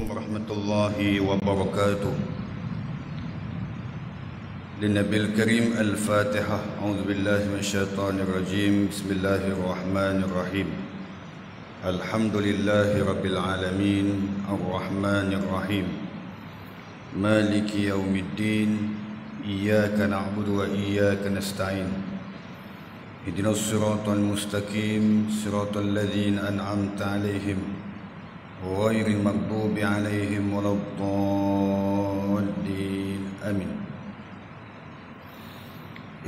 عليكم ورحمة الله وبركاته. للنبي الكريم الفاتحة. أعوذ بالله من الشيطان الرجيم. بسم الله الرحمن الرحيم. الحمد لله رب العالمين الرحمن الرحيم مالك يوم الدين إياك نعبد وإياك نستعين اهدنا الصراط المستقيم صراط الذين أنعمت عليهم غير المغضوب عليهم ولا الضالين آمين.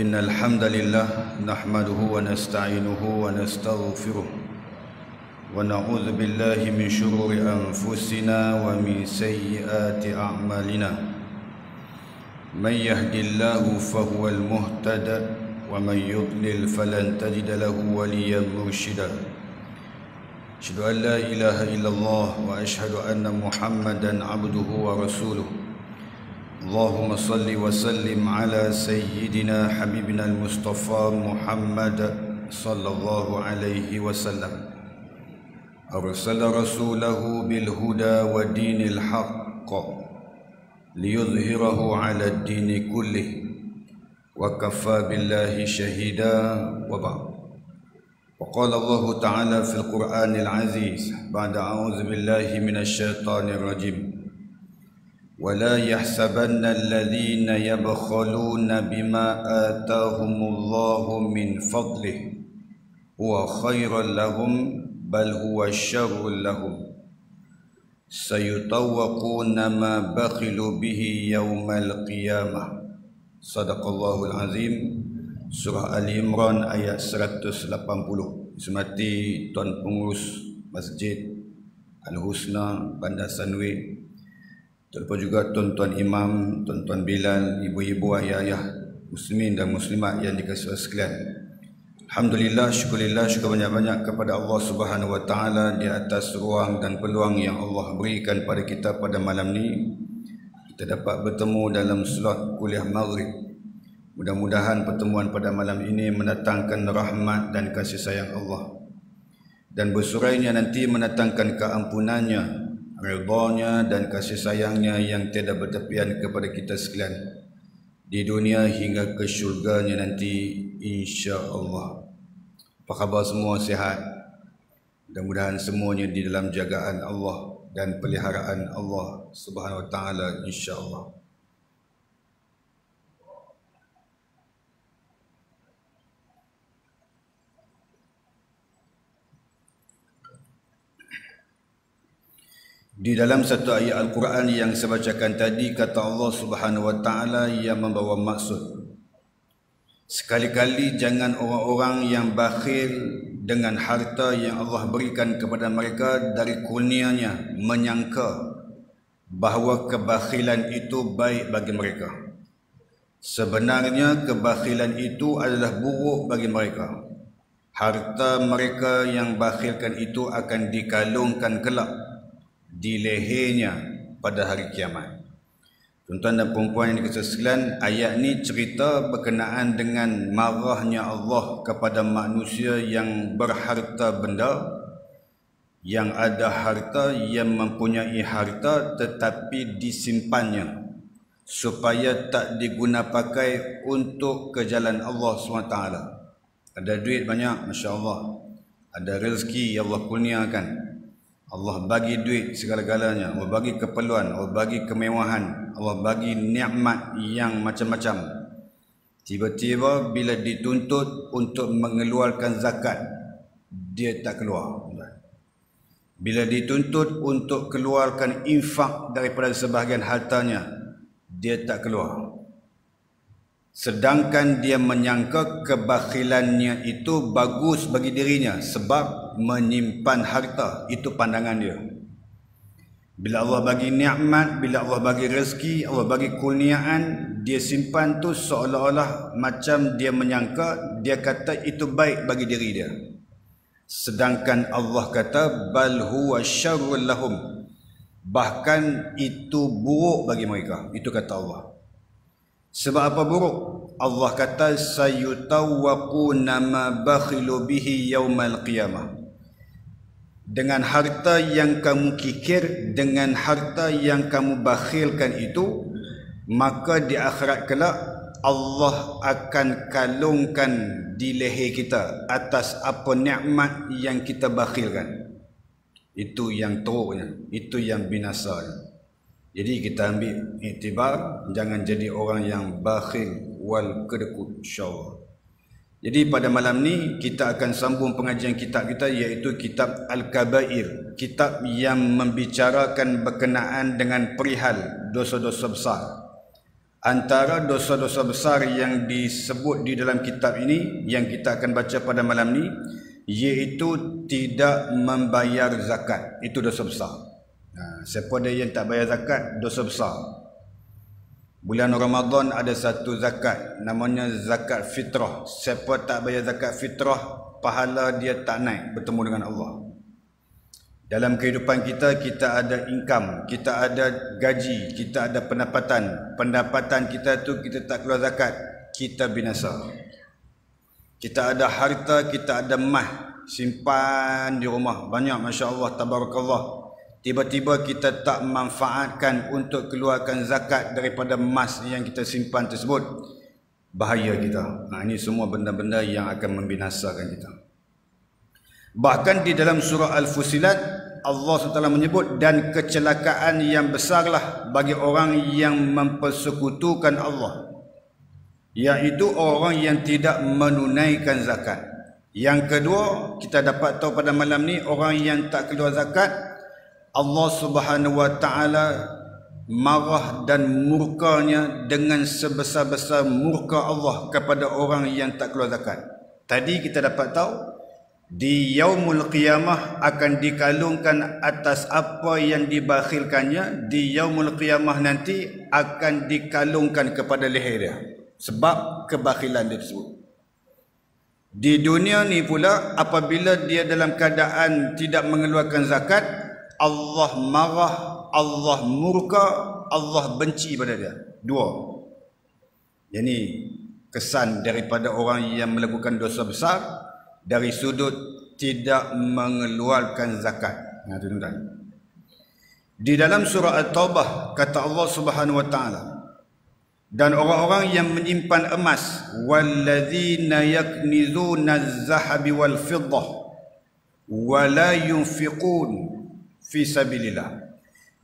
إن الحمد لله نحمده ونستعينه ونستغفره ونعوذ بالله من شرور أنفسنا ومن سيئات أعمالنا. من يهد الله فهو المهتد ومن يضلل فلن تجد له وليا مرشدا. أشهد أن لا إله إلا الله وأشهد أن محمدا عبده ورسوله. اللهم صل وسلم على سيدنا حبيبنا المصطفى محمد صلى الله عليه وسلم. أرسل رسوله بالهدى ودين الحق ليظهره على الدين كله وكفى بالله شهيدا. وبعد. وقال الله تعالى في القرآن العزيز بعد أعوذ بالله من الشيطان الرجيم: ولا يحسبن الذين يبخلون بما آتاهم الله من فضله هو خير لهم بل هو شر لهم سيطوقون ما بخلوا به يوم القيامة. صدق الله العظيم. Surah Ali Imran ayat 180. Semati Tuan Pengurus Masjid Al-Husna Bandar Sunway, terlepas juga tuan-tuan imam, tuan-tuan Bilal, ibu-ibu, ayah-ayah muslimin dan muslimat yang dikasihi sekalian. Alhamdulillah, syukurillah, syukur banyak-banyak kepada Allah Subhanahu wa taala di atas ruang dan peluang yang Allah berikan pada kita pada malam ni. Kita dapat bertemu dalam slot kuliah maghrib. Mudah-mudahan pertemuan pada malam ini mendatangkan rahmat dan kasih sayang Allah, dan bersurainya nanti mendatangkan keampunannya, ridhanya dan kasih sayangnya yang tiada bertepian kepada kita sekalian di dunia hingga ke syurganya nanti, insya-Allah. Apa khabar semua, sihat? Mudah-mudahan semuanya di dalam jagaan Allah dan peliharaan Allah Subhanahu wa taala, insya-Allah. Di dalam satu ayat Al-Quran yang saya bacakan tadi, kata Allah Subhanahu wa taala yang membawa maksud, sekali-kali jangan orang-orang yang bakhil dengan harta yang Allah berikan kepada mereka dari kurnianya menyangka bahawa kebakhilan itu baik bagi mereka. Sebenarnya kebakhilan itu adalah buruk bagi mereka. Harta mereka yang bakhilkan itu akan dikalungkan kelak di lehernya pada hari kiamat. Tuan-tuan dan puan-puan yang dikasihi sekalian, ayat ni cerita berkenaan dengan marahnya Allah kepada manusia yang berharta benda, yang ada harta, yang mempunyai harta tetapi disimpannya supaya tak digunapakai untuk ke jalan Allah SWT. Ada duit banyak, Masya Allah. Ada rezeki yang Allah kurniakan. Allah bagi duit segala-galanya, Allah bagi keperluan, Allah bagi kemewahan, Allah bagi nikmat yang macam-macam. Tiba-tiba bila dituntut untuk mengeluarkan zakat, dia tak keluar. Bila dituntut untuk keluarkan infak daripada sebahagian hartanya, dia tak keluar. Sedangkan dia menyangka kebakhilannya itu bagus bagi dirinya sebab menyimpan harta. Itu pandangan dia. Bila Allah bagi nikmat, bila Allah bagi rezeki, Allah bagi kurniaan, dia simpan tu seolah-olah macam dia menyangka, dia kata itu baik bagi diri dia. Sedangkan Allah kata bal huwa syarrul lahum, bahkan itu buruk bagi mereka. Itu kata Allah. Sebab apa buruk? Allah kata sayutawwaquna ma bakhilu bihi yaumal qiyamah. dengan harta yang kamu kikir, dengan harta yang kamu bakhilkan itu, maka di akhirat kelak Allah akan kalungkan di leher kita atas apa nikmat yang kita bakhilkan. Itu yang teruknya, itu yang binasa. Jadi kita ambil iktibar, jangan jadi orang yang bakhil wal kedekut, insyaAllah. Jadi pada malam ni kita akan sambung pengajian kitab kita, iaitu kitab Al-Kabair, kitab yang membicarakan berkenaan dengan perihal dosa-dosa besar. Antara dosa-dosa besar yang disebut di dalam kitab ini yang kita akan baca pada malam ni, iaitu tidak membayar zakat. Itu dosa besar. Siapa dia yang tak bayar zakat, dosa besar. Bulan Ramadan ada satu zakat, namanya zakat fitrah. Siapa tak bayar zakat fitrah, pahala dia tak naik bertemu dengan Allah. Dalam kehidupan kita, kita ada income, kita ada gaji, kita ada pendapatan. Pendapatan kita tu kita tak keluar zakat, kita binasa. Kita ada harta, kita ada emas, simpan di rumah banyak, Masya Allah, tabarakallah. Tiba-tiba kita tak manfaatkan untuk keluarkan zakat daripada emas yang kita simpan tersebut, bahaya kita. Ini semua benda-benda yang akan membinasakan kita. Bahkan di dalam surah Al-Fusilat, Allah SWT menyebut, dan kecelakaan yang besarlah bagi orang yang mempersekutukan Allah, iaitu orang yang tidak menunaikan zakat. Yang kedua, kita dapat tahu pada malam ni, orang yang tak keluar zakat, Allah Subhanahu wa taala marah dan murkanya dengan sebesar-besar murka Allah kepada orang yang tak keluar zakat. Tadi kita dapat tahu di yaumul qiyamah akan dikalungkan atas apa yang dibakhilkannya. Di yaumul qiyamah nanti akan dikalungkan kepada leher dia sebab kebakhilan dia tersebut. Di dunia ni pula, apabila dia dalam keadaan tidak mengeluarkan zakat, Allah marah, Allah murka, Allah benci pada dia. Dua. Jadi kesan daripada orang yang melakukan dosa besar dari sudut tidak mengeluarkan zakat. Tuan-tuan. Di dalam surah At-Taubah kata Allah Subhanahu wa taala, dan orang-orang yang menyimpan emas, walladzina yaknizuna az-zahabi wal fiddah wa la yunfiqun fi sabilillah,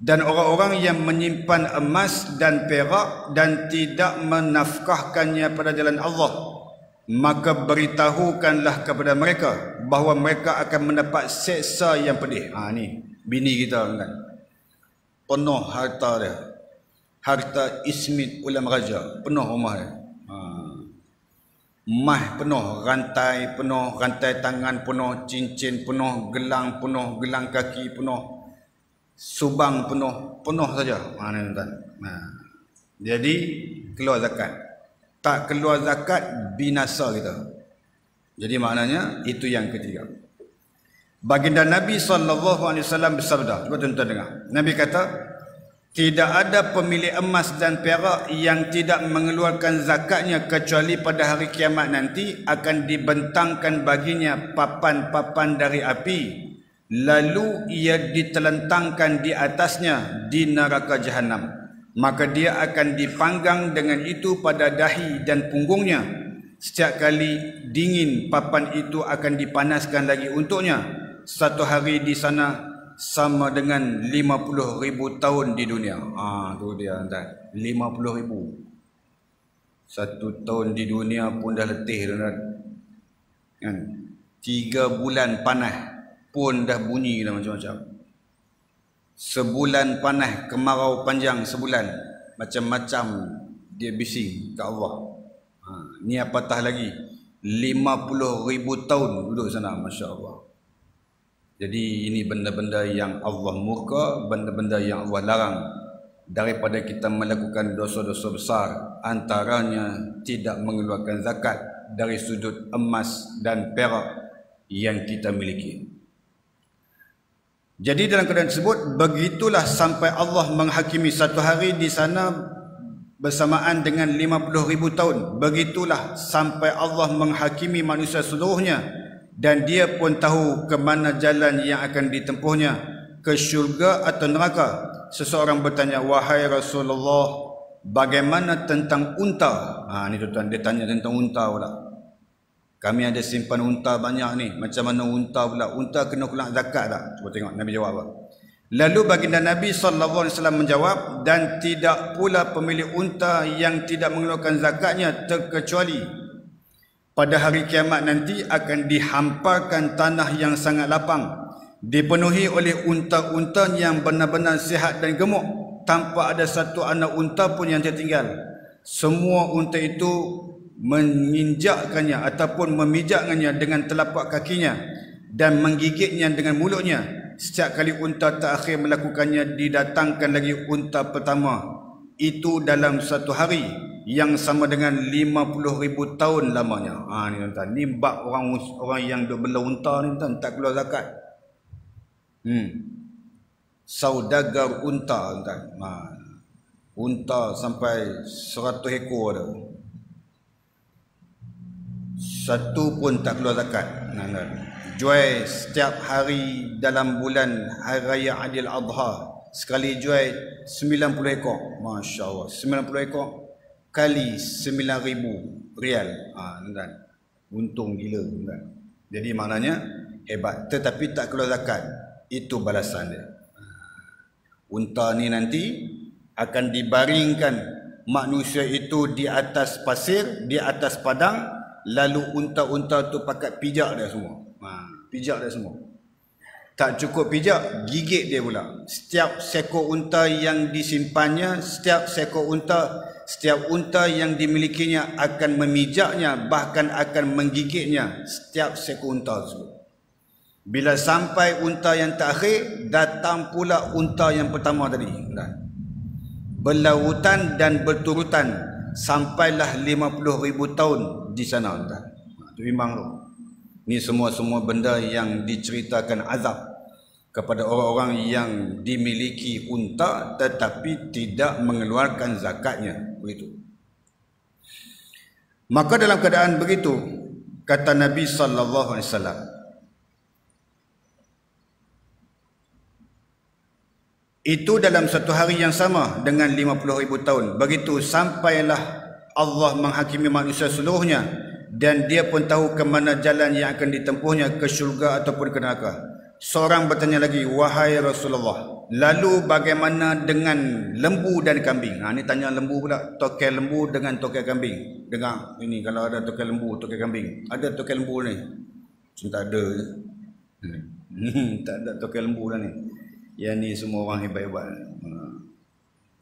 dan orang-orang yang menyimpan emas dan perak dan tidak menafkahkannya pada jalan Allah, maka beritahukanlah kepada mereka bahawa mereka akan mendapat seksa yang pedih. Ni bini kita kan, penuh harta dia, harta ismit ulam raja, penuh rumah dia. Emas penuh, rantai tangan penuh, cincin penuh, gelang penuh, gelang kaki penuh, subang penuh saja. Jadi keluar zakat. Tak keluar zakat, binasa kita. Jadi maknanya itu yang ketiga. Baginda Nabi SAW bersabda, cuba tuan-tuan dengar. Nabi kata, tidak ada pemilik emas dan perak yang tidak mengeluarkan zakatnya kecuali pada hari kiamat nanti akan dibentangkan baginya papan-papan dari api, lalu ia ditelentangkan di atasnya di neraka jahanam. Maka dia akan dipanggang dengan itu pada dahi dan punggungnya. Setiap kali dingin, papan itu akan dipanaskan lagi untuknya. Satu hari di sana sama dengan 50,000 tahun di dunia. Tu dia tuan. 50,000. Satu tahun di dunia pun dah letih tuan. Kan? 3 bulan panas pun dah bunyi dah macam-macam. Sebulan panas, kemarau panjang sebulan, macam-macam dia bising ke Allah. Ni apatah lagi 50,000 tahun duduk sana, Masya Allah. Jadi ini benda-benda yang Allah murka, benda-benda yang Allah larang daripada kita melakukan dosa-dosa besar. Antaranya tidak mengeluarkan zakat dari sudut emas dan perak yang kita miliki. Jadi dalam keadaan tersebut, begitulah sampai Allah menghakimi satu hari di sana bersamaan dengan 50,000 tahun. Begitulah sampai Allah menghakimi manusia seluruhnya dan dia pun tahu ke mana jalan yang akan ditempuhnya, ke syurga atau neraka. Seseorang bertanya, wahai Rasulullah, bagaimana tentang unta? Ni tuan, dia tanya tentang unta pula. Kami ada simpan unta banyak ni, macam mana unta pula? Unta kena keluar zakat tak? Cuba tengok Nabi jawab apa. Lalu baginda Nabi SAW menjawab, dan tidak pula pemilik unta yang tidak mengeluarkan zakatnya, terkecuali pada hari kiamat nanti akan dihamparkan tanah yang sangat lapang, dipenuhi oleh unta-unta yang benar-benar sihat dan gemuk, tanpa ada satu anak unta pun yang tertinggal. Semua unta itu menginjakkannya ataupun memijakkannya dengan telapak kakinya dan menggigitnya dengan mulutnya. Setiap kali unta terakhir melakukannya, didatangkan lagi unta pertama itu dalam satu hari yang sama dengan 50,000 tahun lamanya. Ni tuan, ni bab orang yang duk bela unta ni tuan, tak keluar zakat. Saudagar unta tuan. Unta sampai 100 ekor ada. Satu pun tak keluar zakat. Jual setiap hari dalam bulan Hari Raya Adil Adha, sekali jual 90 ekor. Masya Allah, 90 ekor kali 9,000 rial. Untung gila tuan. Jadi maknanya hebat, tetapi tak keluar zakat. Itu balasan dia. Unta ni nanti akan dibaringkan manusia itu di atas pasir, di atas padang, lalu unta-unta tu pakat pijak dia semua. Pijak dia semua. Tak cukup pijak, gigit dia pula. Setiap seekor unta yang disimpannya, setiap unta yang dimilikinya akan memijaknya, bahkan akan menggigitnya setiap seekor unta tersebut. Bila sampai unta yang terakhir, datang pula unta yang pertama tadi. Berlarutan dan berturutan sampailah 50,000 tahun di sana. Itu bimbang tu. Ni semua benda yang diceritakan azab kepada orang-orang yang dimiliki unta tetapi tidak mengeluarkan zakatnya. Begitu. Maka dalam keadaan begitu, kata Nabi SAW, itu dalam satu hari yang sama dengan 50,000 tahun. Begitu sampailah Allah menghakimi manusia seluruhnya, dan dia pun tahu ke mana jalan yang akan ditempuhnya, ke syurga ataupun ke neraka. Seorang bertanya lagi, wahai Rasulullah, lalu bagaimana dengan lembu dan kambing? Ni tanya lembu pula, tokai lembu dengan tokai kambing. Dengar ini, kalau ada tokai lembu, tokai kambing. Ada tokai lembu ni? Tak ada. Tak ada tokai lembu lah ni. Yang ni semua orang hebat-hebat.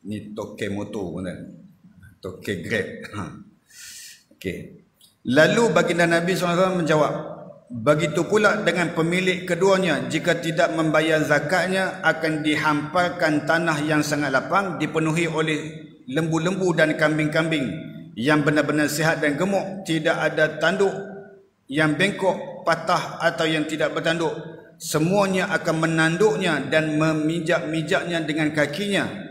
Ni tokai motor pun, tokai Grab. Okey. Lalu baginda Nabi SAW menjawab, begitu pula dengan pemilik keduanya, jika tidak membayar zakatnya akan dihamparkan tanah yang sangat lapang, dipenuhi oleh lembu-lembu dan kambing-kambing yang benar-benar sihat dan gemuk, tidak ada tanduk, yang bengkok, patah atau yang tidak bertanduk. Semuanya akan menanduknya dan memijak-mijaknya dengan kakinya.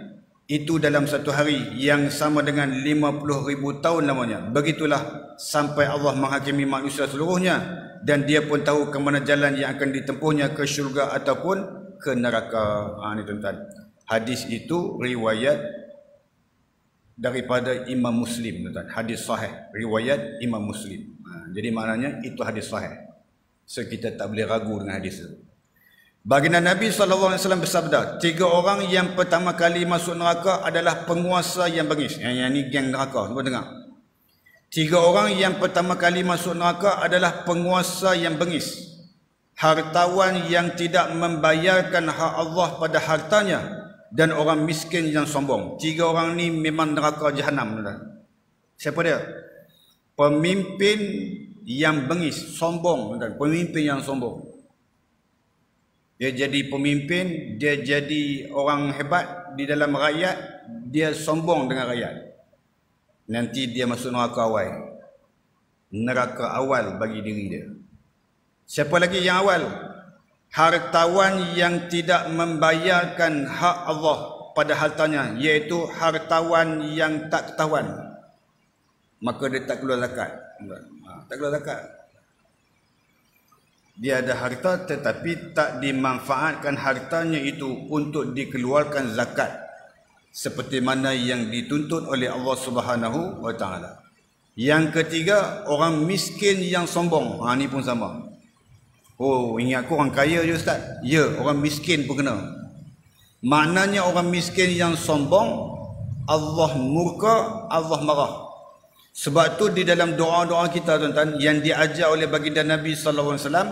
Itu dalam satu hari yang sama dengan 50,000 tahun lamanya. Begitulah sampai Allah menghakimi manusia seluruhnya, dan dia pun tahu ke mana jalan yang akan ditempuhnya, ke syurga ataupun ke neraka. Ni tuan-tuan. Hadis itu riwayat daripada Imam Muslim, tuan-tuan. Hadis sahih, riwayat Imam Muslim. Jadi maknanya itu hadis sahih. So kita tak boleh ragu dengan hadis itu. Baginda Nabi SAW bersabda, 3 orang yang pertama kali masuk neraka adalah penguasa yang bengis. Yang ni geng neraka. Cuba dengar. 3 orang yang pertama kali masuk neraka adalah penguasa yang bengis, hartawan yang tidak membayarkan hak Allah pada hartanya, dan orang miskin yang sombong. 3 orang ni memang neraka jahanam. Siapa dia? Pemimpin yang bengis, sombong. Pemimpin yang sombong. Dia jadi pemimpin, dia jadi orang hebat di dalam rakyat, dia sombong dengan rakyat. Nanti dia masuk neraka awal. Neraka awal bagi diri dia. Siapa lagi yang awal? Hartawan yang tidak membayarkan hak Allah pada hartanya, iaitu hartawan yang tak ketahuan. Maka dia tak keluar zakat. Tak keluar zakat. Dia ada harta tetapi tak dimanfaatkan hartanya itu untuk dikeluarkan zakat seperti mana yang dituntut oleh Allah Subhanahu wa taala. Yang ketiga, orang miskin yang sombong. Ni pun sama. Oh, ingat aku orang kaya je ustaz? Ya, orang miskin pun kena. Maknanya orang miskin yang sombong, Allah murka, Allah marah. Sebab tu di dalam doa-doa kita tuan-tuan yang diajar oleh baginda Nabi sallallahu alaihi wasallam,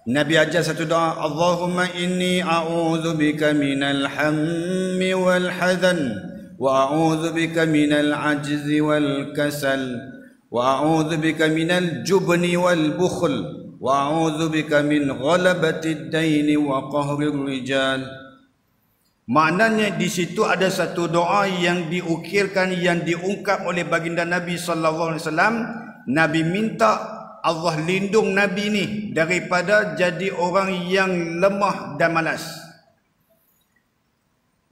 Nabi ajar satu doa, Allahumma inni a'udzubika minal hammi wal hazan wa a'udzubika minal ajzi wal kasal wa a'udzubika minal jubni wal bukhl wa a'udzubika min ghalabatid daini wa qahrir rijal. Maknanya di situ ada satu doa yang diukirkan, yang diungkap oleh baginda Nabi sallallahu alaihi wasallam. Nabi minta Allah lindung Nabi ni daripada jadi orang yang lemah dan malas.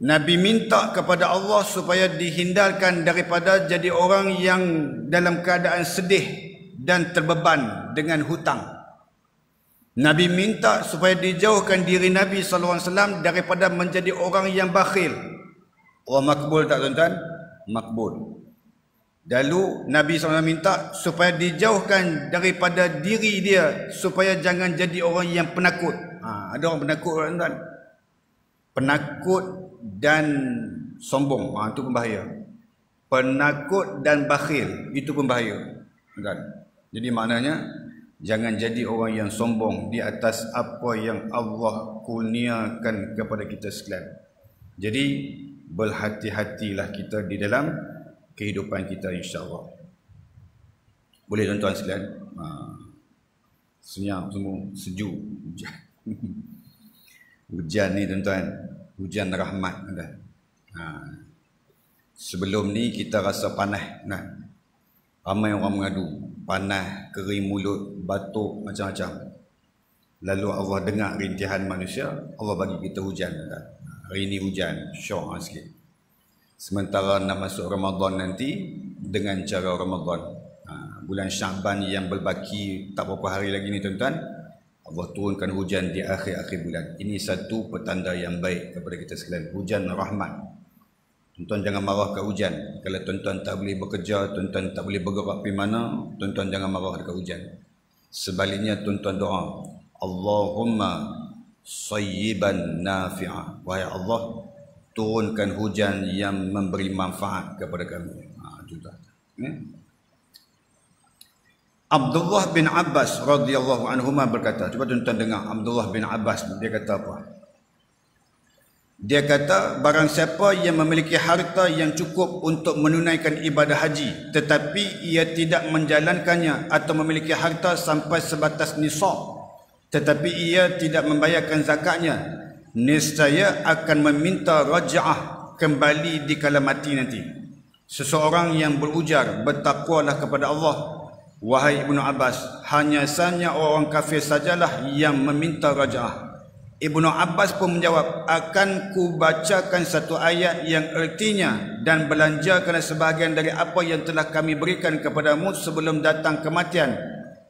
Nabi minta kepada Allah supaya dihindarkan daripada jadi orang yang dalam keadaan sedih dan terbeban dengan hutang. Nabi minta supaya dijauhkan diri Nabi SAW daripada menjadi orang yang bakhil. Oh, makbul tak tuan-tuan? Makbul. Lalu Nabi SAW minta supaya dijauhkan daripada diri dia supaya jangan jadi orang yang penakut. Ada orang penakut tuan-tuan. Penakut dan sombong, itu pun bahaya. Penakut dan bakhil, itu pun bahaya. Jadi maknanya jangan jadi orang yang sombong di atas apa yang Allah kurniakan kepada kita sekalian. Jadi berhati-hatilah kita di dalam kehidupan kita, insya-Allah. Boleh tuan-tuan sekalian? Senyap semua, sejuk. Hujan. Hujan ni tuan-tuan, hujan rahmat. Sebelum ni kita rasa panas. Ramai orang mengadu panas, kering mulut, batuk, macam-macam. Lalu Allah dengar rintihan manusia, Allah bagi kita hujan. Hari ini hujan, syok sikit. Sementara nak masuk Ramadan nanti dengan cara Ramadan. Bulan Syaban yang berbaki tak berapa hari lagi ni tuan-tuan, Allah turunkan hujan di akhir-akhir bulan. Ini satu petanda yang baik kepada kita sekalian. Hujan rahmat. Tuan-tuan jangan marah kat hujan. Kalau tuan-tuan tak boleh bekerja, tuan-tuan tak boleh bergerak pergi mana, tuan-tuan jangan marah dekat hujan. Sebaliknya tuan-tuan doa, Allahumma sayyiban nafi'ah. Wahai Allah, turunkan hujan yang memberi manfaat kepada kami. Abdullah bin Abbas radhiyallahu anhuma berkata, cuba tuan-tuan dengar Abdullah bin Abbas dia kata apa? Dia kata, barang siapa yang memiliki harta yang cukup untuk menunaikan ibadah haji tetapi ia tidak menjalankannya, atau memiliki harta sampai sebatas nisab tetapi ia tidak membayarkan zakatnya, niscaya akan meminta raj'ah, kembali di kala mati nanti. Seseorang yang berujar, bertakwalah kepada Allah. Wahai Ibnu Abbas, hanya sahaja orang kafir sajalah yang meminta raj'ah. Ibnu Abbas pun menjawab, akan ku bacakan satu ayat yang ertinya, dan belanjakanlah sebahagian dari apa yang telah kami berikan kepadamu sebelum datang kematian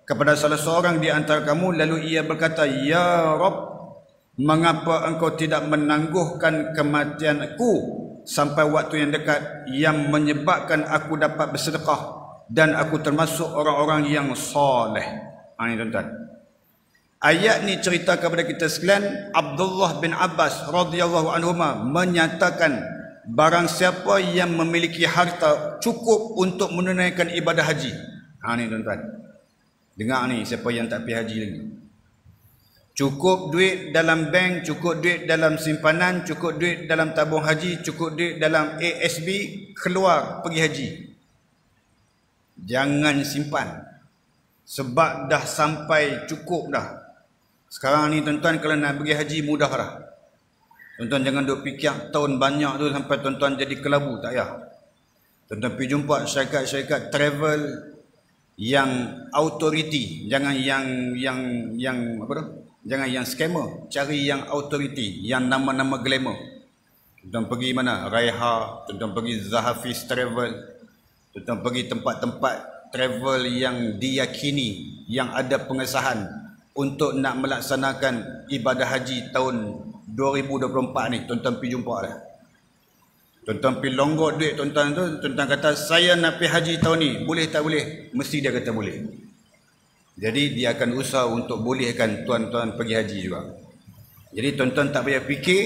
kepada salah seorang di antara kamu. Lalu ia berkata, Ya Rabb, mengapa engkau tidak menangguhkan kematianku sampai waktu yang dekat, yang menyebabkan aku dapat bersedekah dan aku termasuk orang-orang yang soleh. Ini tuan-tuan, ayat ni cerita kepada kita sekalian, Abdullah bin Abbas radhiyallahu anhuma menyatakan, barang siapa yang memiliki harta cukup untuk menunaikan ibadah haji. Ni tuan-tuan, dengar ni, siapa yang tak pergi haji lagi, cukup duit dalam bank, cukup duit dalam simpanan, cukup duit dalam tabung haji, cukup duit dalam ASB, keluar pergi haji. Jangan simpan, sebab dah sampai cukup dah. Sekarang ni tuan-tuan kalau nak pergi haji mudah dah. Tuan-tuan jangan duk fikir tahun banyak tu sampai tuan-tuan jadi kelabu, tak payah. Tuan-tuan pergi jumpa syarikat-syarikat travel yang authority, jangan yang apa tu? Jangan yang scammer, cari yang authority, yang nama-nama glamour. Tuan-tuan pergi mana? Raiha, tuan-tuan pergi Zahafiz Travel, tuan-tuan pergi tempat-tempat travel yang diyakini, yang ada pengesahan, untuk nak melaksanakan ibadah haji tahun 2024 ni, tuan-tuan pergi jumpa dah. Tuan-tuan pergi longgok duit tuan-tuan tu, tuan-tuan kata saya nak pergi haji tahun ni, boleh tak boleh? Mesti dia kata boleh. Jadi dia akan usaha untuk bolehkan tuan-tuan pergi haji juga. Jadi tuan-tuan tak payah fikir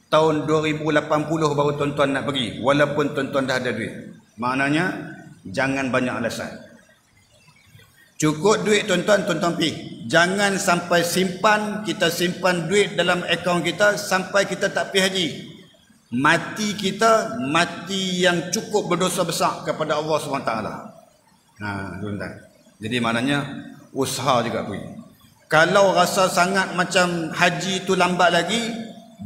tahun 2080 baru tuan-tuan nak pergi, walaupun tuan-tuan dah ada duit. Maknanya jangan banyak alasan. Cukup duit tuan-tuan, tuan-tuan pergi. Jangan sampai kita simpan duit dalam akaun kita sampai kita tak pergi haji. Mati kita mati yang cukup berdosa besar kepada Allah SWT. Tuan-tuan. Jadi maknanya usaha juga pergi. Kalau rasa sangat macam haji tu lambat lagi,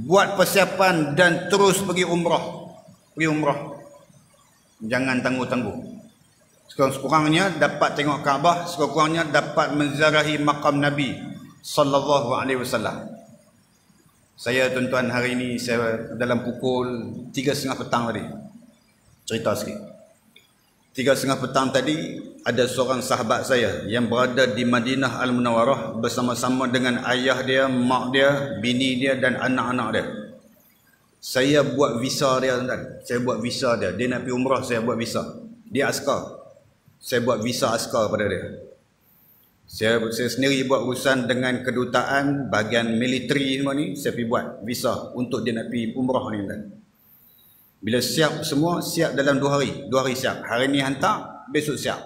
buat persiapan dan terus pergi umrah. Pergi umrah. Jangan tangguh-tangguh. Sekurang-kurangnya dapat tengok Kaabah, sekurang-kurangnya dapat menziarahi makam Nabi sallallahu alaihi wasallam. Saya tuan-tuan hari ini saya dalam pukul 3.30 petang tadi. Cerita sikit. 3.30 petang tadi ada seorang sahabat saya yang berada di Madinah Al-Munawwarah bersama-sama dengan ayah dia, mak dia, bini dia dan anak-anak dia. Saya buat visa dia tuan-tuan. Saya buat visa dia. Dia nak pergi umrah, saya buat visa. Dia askar. Saya buat visa askar pada dia. Saya sendiri buat urusan dengan kedutaan, bahagian militeri semua ni, saya pergi buat visa untuk dia nak pergi umrah ni tuan. Bila siap semua, siap dalam 2 hari. 2 hari siap. Hari ni hantar, besok siap.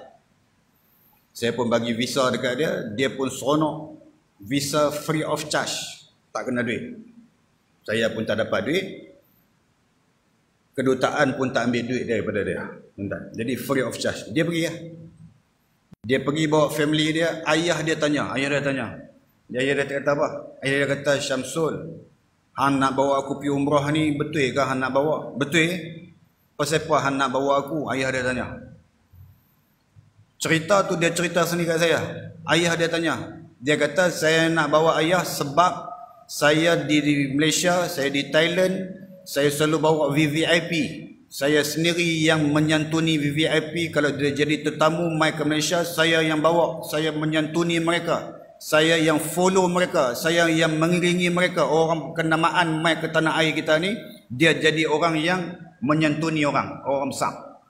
Saya pun bagi visa dekat dia, dia pun seronok. Visa free of charge. Tak kena duit. Saya pun tak dapat duit. Kedutaan pun tak ambil duit daripada dia. Jadi free of charge. Dia pergi lah. Dia pergi bawa family dia. Ayah dia tanya. Ayah dia kata apa? Ayah dia kata, Syamsul, Han nak bawa aku pergi umrah ni, betul ke Han nak bawa? Betul. Pasal apa Han nak bawa aku? Ayah dia tanya. Cerita tu dia cerita sendiri kat saya. Ayah dia tanya. Dia kata saya nak bawa ayah sebab saya di Malaysia, saya di Thailand, saya selalu bawa VVIP. Saya sendiri yang menyantuni VVIP. Kalau dia jadi tetamu mai ke Malaysia, saya yang bawa, saya menyantuni mereka. Saya yang follow mereka, saya yang mengiringi mereka. Orang kenamaan mai ke tanah air kita ni, dia jadi orang yang menyantuni orang besar.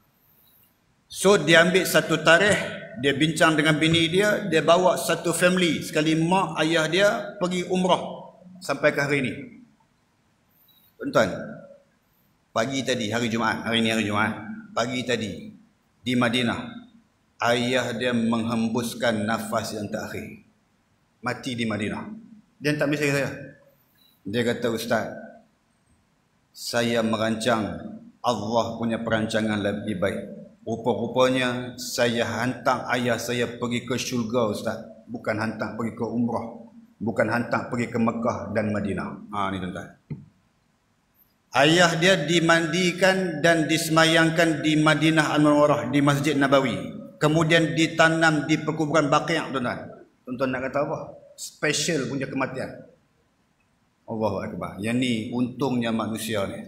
So dia ambil satu tarikh, dia bincang dengan bini dia, dia bawa satu family, sekali mak ayah dia pergi umrah sampai ke hari ni. Tuan-tuan, pagi tadi hari Jumaat, hari ni hari Jumaat, pagi tadi di Madinah, ayah dia menghembuskan nafas yang terakhir. Mati di Madinah. Dia tak mesej saya. Dia kata, Ustaz, saya merancang Allah punya perancangan lebih baik. Rupa-rupanya saya hantar ayah saya pergi ke syurga, Ustaz. Bukan hantar pergi ke umrah. Bukan hantar pergi ke Mekah dan Madinah. Ni tuan-tuan. Ayah dia dimandikan dan disemayangkan di Madinah Al-Munawwarah, di Masjid Nabawi. Kemudian ditanam di perkuburan Baqi', tuan-tuan. Tuan-tuan nak kata apa? Special punya kematian. Allahu Akbar. Yang ni untungnya manusia ni.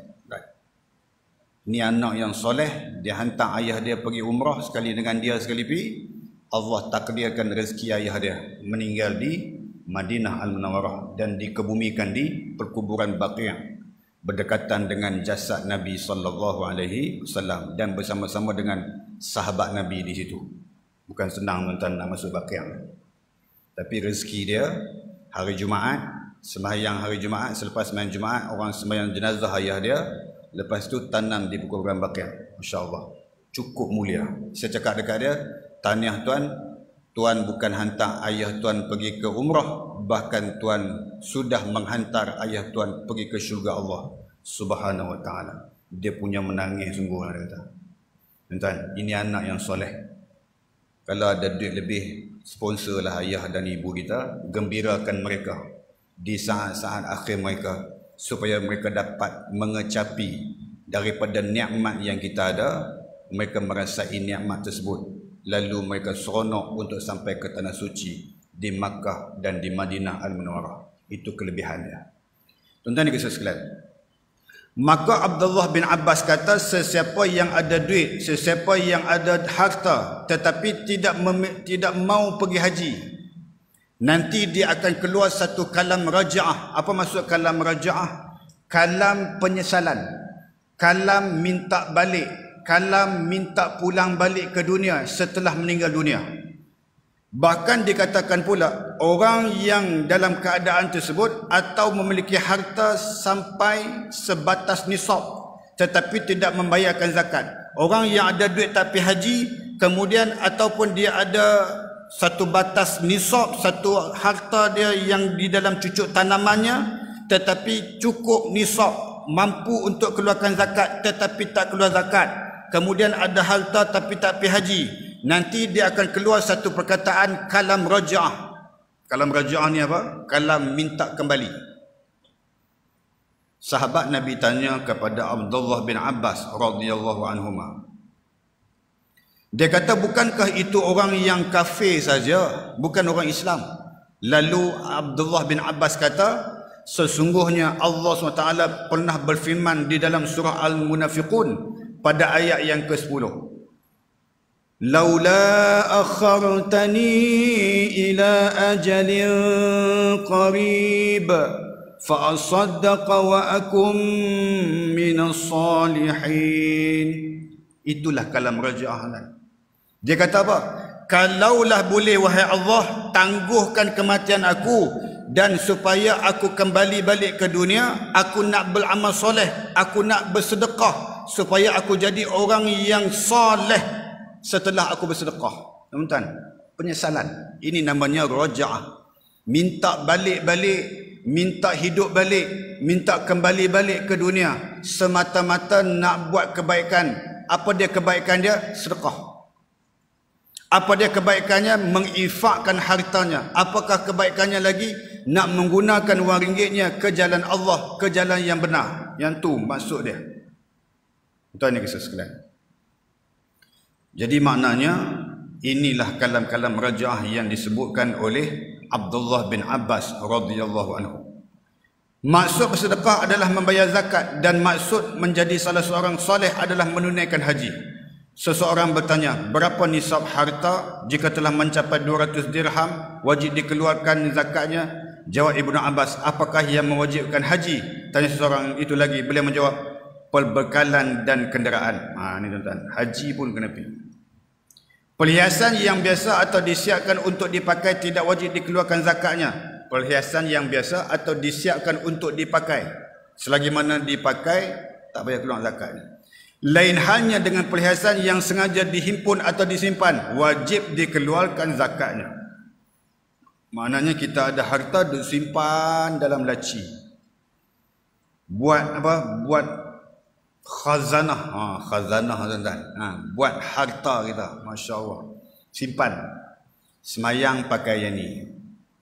Ni anak yang soleh, dia hantar ayah dia pergi umrah sekali dengan dia sekali pergi. Allah takdirkan rezeki ayah dia meninggal di Madinah Al-Munawwarah dan dikebumikan di perkuburan Baqi', berdekatan dengan jasad Nabi sallallahu alaihi wasallam dan bersama-sama dengan sahabat Nabi di situ. Bukan senang tuan-tuan nak masuk Baqi'. Tapi rezeki dia hari Jumaat, sembahyang hari Jumaat, selepas sembahyang Jumaat orang sembahyang jenazah ayah dia, lepas tu tanam di perkuburan Baqi'. Masya-Allah. Cukup mulia. Saya cakap dekat dia, tahniah tuan, tuan bukan hantar ayah tuan pergi ke umrah, bahkan tuan sudah menghantar ayah tuan pergi ke syurga Allah Subhanahu wa taala. Dia punya menangis sungguh dia kata. Tuan, ini anak yang soleh. Kalau ada duit lebih, sponsorlah ayah dan ibu kita, gembirakan mereka di saat-saat akhir mereka supaya mereka dapat mengecapi daripada nikmat yang kita ada. Mereka merasai nikmat tersebut, lalu mereka seronok untuk sampai ke tanah suci di Makkah dan di Madinah Al-Munawwarah. Itu kelebihannya. Tuan-tuan dan sekalian, maka Abdullah bin Abbas kata, sesiapa yang ada duit, sesiapa yang ada harta tetapi tidak mau pergi haji, Nanti dia akan keluar satu kalam raja'ah. Apa maksud kalam raja'ah? Kalam penyesalan, kalam minta balik, kalam minta pulang balik ke dunia setelah meninggal dunia. Bahkan dikatakan pula, orang yang dalam keadaan tersebut atau memiliki harta sampai sebatas nisab tetapi tidak membayarkan zakat. Orang yang ada duit tak pergi haji, kemudian ataupun dia ada satu batas nisab, satu harta dia yang di dalam cucuk tanamannya, tetapi cukup nisab, mampu untuk keluarkan zakat tetapi tak keluar zakat. Kemudian ada harta tapi tak pergi haji. Nanti dia akan keluar satu perkataan kalam raja'ah. Kalam raja'ah ni apa? Kalam minta kembali. Sahabat Nabi tanya kepada Abdullah bin Abbas radhiyallahu anhuma. Dia kata, bukankah itu orang yang kafir saja, bukan orang Islam? Lalu Abdullah bin Abbas kata, sesungguhnya Allah SWT pernah berfirman di dalam surah Al-Munafiqun pada ayat yang ke-10. Laula akhartani ila ajalin qarib fa asaddaqa wa akum minas salihin. Itulah kalam raja'ah. Dia kata apa? Kalaulah boleh wahai Allah, tangguhkan kematian aku dan supaya aku kembali balik ke dunia, aku nak beramal soleh, aku nak bersedekah supaya aku jadi orang yang soleh setelah aku bersedekah. Teman-teman, penyesalan. Ini namanya raja'ah. Minta balik-balik, minta hidup balik, minta kembali balik ke dunia semata-mata nak buat kebaikan. Apa dia kebaikan dia? Sedekah. Apa dia kebaikannya? Menginfakkan hartanya. Apakah kebaikannya lagi? Nak menggunakan wang ringgitnya ke jalan Allah, ke jalan yang benar. Yang tu maksud dia. Tuan yang kisah sekalian. Jadi maknanya, inilah kalam-kalam raja'ah yang disebutkan oleh Abdullah bin Abbas radhiyallahu anhu. Maksud bersedekah adalah membayar zakat, dan maksud menjadi salah seorang soleh adalah menunaikan haji. Seseorang bertanya, berapa nisab harta? Jika telah mencapai 200 dirham, wajib dikeluarkan zakatnya. Jawab Ibnu Abbas, apakah yang mewajibkan haji? Tanya seseorang itu lagi. Beliau menjawab, perbekalan dan kenderaan. Ini tuan-tuan, haji pun kena pergi. Perhiasan yang biasa atau disiapkan untuk dipakai tidak wajib dikeluarkan zakatnya. Perhiasan yang biasa atau disiapkan untuk dipakai, selagi mana dipakai, tak payah keluar zakatnya. Lain halnya dengan perhiasan yang sengaja dihimpun atau disimpan, wajib dikeluarkan zakatnya. Maknanya kita ada harta disimpan dalam laci. Buat apa? Buat khazanah. Khazanah tuan-tuan. Buat harta kita. Masya Allah. Simpan. Semayang pakai yang ni.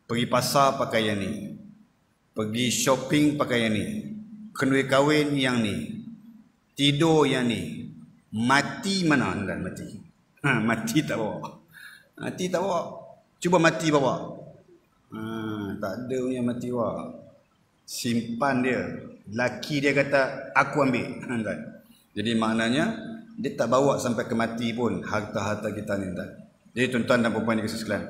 Pergi pasar pakai yang ni. Pergi shopping pakai yang ni. Kenduri kahwin yang ni. Tidur yang ni. Mati mana anda mati? Mati tak bawa. Mati tak bawa. Cuba mati bawa. Tak ada punya mati bawa. Simpan dia. Laki dia kata aku ambil. Jadi maknanya dia tak bawa sampai ke mati pun harta-harta kita ni. Jadi tuan-tuan dan puan-puan yang kasih sekalian.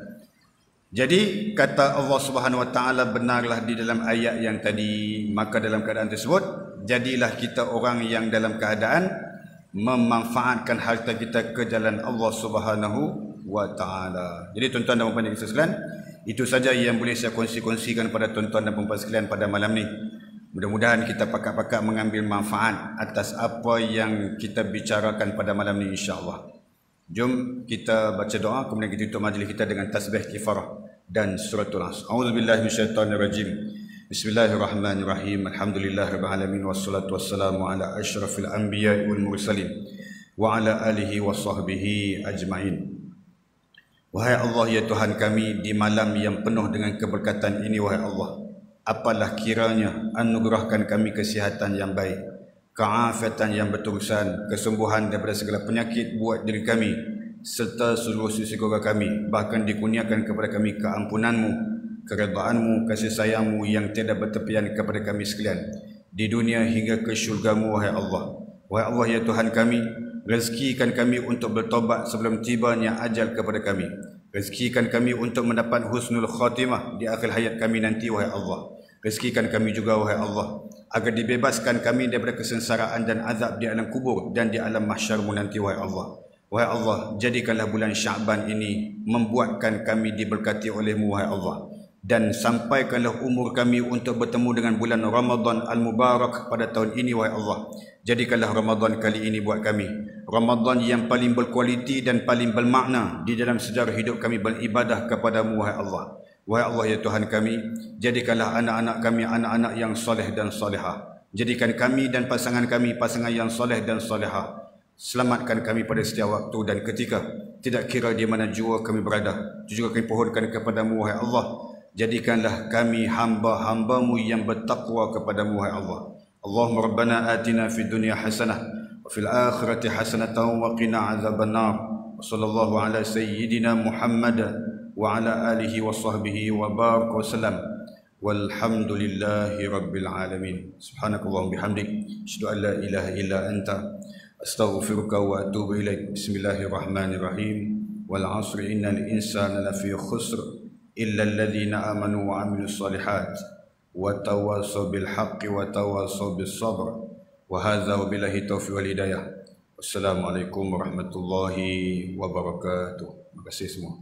Jadi kata Allah Subhanahu Wa Taala benarlah di dalam ayat yang tadi, maka dalam keadaan tersebut jadilah kita orang yang dalam keadaan memanfaatkan harta kita ke jalan Allah Subhanahu Wa Taala. Jadi tuan-tuan dan puan-puan yang kasih sekalian, itu saja yang boleh saya kongsi-kongsikan pada tuan-tuan dan puan-puan sekalian pada malam ni. Mudah-mudahan kita pakat-pakat mengambil manfaat atas apa yang kita bicarakan pada malam ni, insya-Allah. Jom kita baca doa, kemudian kita tutup majlis kita dengan tasbih kifarah dan suratul As. A'udzubillahi minasyaitonirrajim. Bismillahirrahmanirrahim. Alhamdulillahirabbil alamin wassalatu wassalamu ala asyrafil anbiya'i wal mursalin wa ala alihi washabbihi ajmain. Wahai Allah, ya Tuhan kami, di malam yang penuh dengan keberkatan ini, wahai Allah, apalah kiranya anugerahkan kami kesihatan yang baik, keafiatan yang berterusan, kesembuhan daripada segala penyakit buat diri kami serta seluruh sisi keluarga kami. Bahkan dikurniakan kepada kami keampunan-Mu, keredaan-Mu, kasih sayang-Mu yang tiada bertepian kepada kami sekalian di dunia hingga ke syurga-Mu, wahai Allah. Wahai Allah, ya Tuhan kami, rezekikan kami untuk bertobat sebelum tibanya ajal kepada kami. Rezekikan kami untuk mendapat husnul khatimah di akhir hayat kami nanti, wahai Allah. Rezekikan kami juga, wahai Allah, agar dibebaskan kami daripada kesengsaraan dan azab di alam kubur dan di alam mahsyarmu nanti, wahai Allah. Wahai Allah, jadikanlah bulan Sya'ban ini membuatkan kami diberkati oleh-Mu, wahai Allah. Dan sampaikanlah umur kami untuk bertemu dengan bulan Ramadan Al-Mubarak pada tahun ini, wahai Allah. Jadikanlah Ramadan kali ini buat kami Ramadan yang paling berkualiti dan paling bermakna di dalam sejarah hidup kami beribadah kepadamu, wahai Allah. Wahai Allah ya Tuhan kami, jadikanlah anak-anak kami anak-anak yang soleh dan solehah. Jadikan kami dan pasangan kami pasangan yang soleh dan solehah. Selamatkan kami pada setiap waktu dan ketika, tidak kira di mana jua kami berada. Juga kami pohonkan kepadamu, wahai Allah. Jadikanlah kami hamba-hambamu yang bertakwa kepadamu, wahai Allah. Allahumma rabbana atina fid dunya hasanah wa fil akhirati hasanatan wa qina azabannar. Wa sallallahu ala sayyidina Muhammad wa ala alihi wa sahbihi wa barak wa salam. Walhamdulillahi rabbil alamin. Subhanakallahumma bihamdik, asyhadu an la ilaha illa anta, astaghfiruka wa atubu ilaik. Bismillahirrahmanirrahim. Wal 'asri innal insana lafi khusr illa alladhina amanu wa 'amilus solihat wa tawassaw bil haqqi wa tawassaw bis sabr. Wa hadza wabillahi taufiq wal hidayah. Wassalamualaikum warahmatullahi wabarakatuh. Terima kasih semua.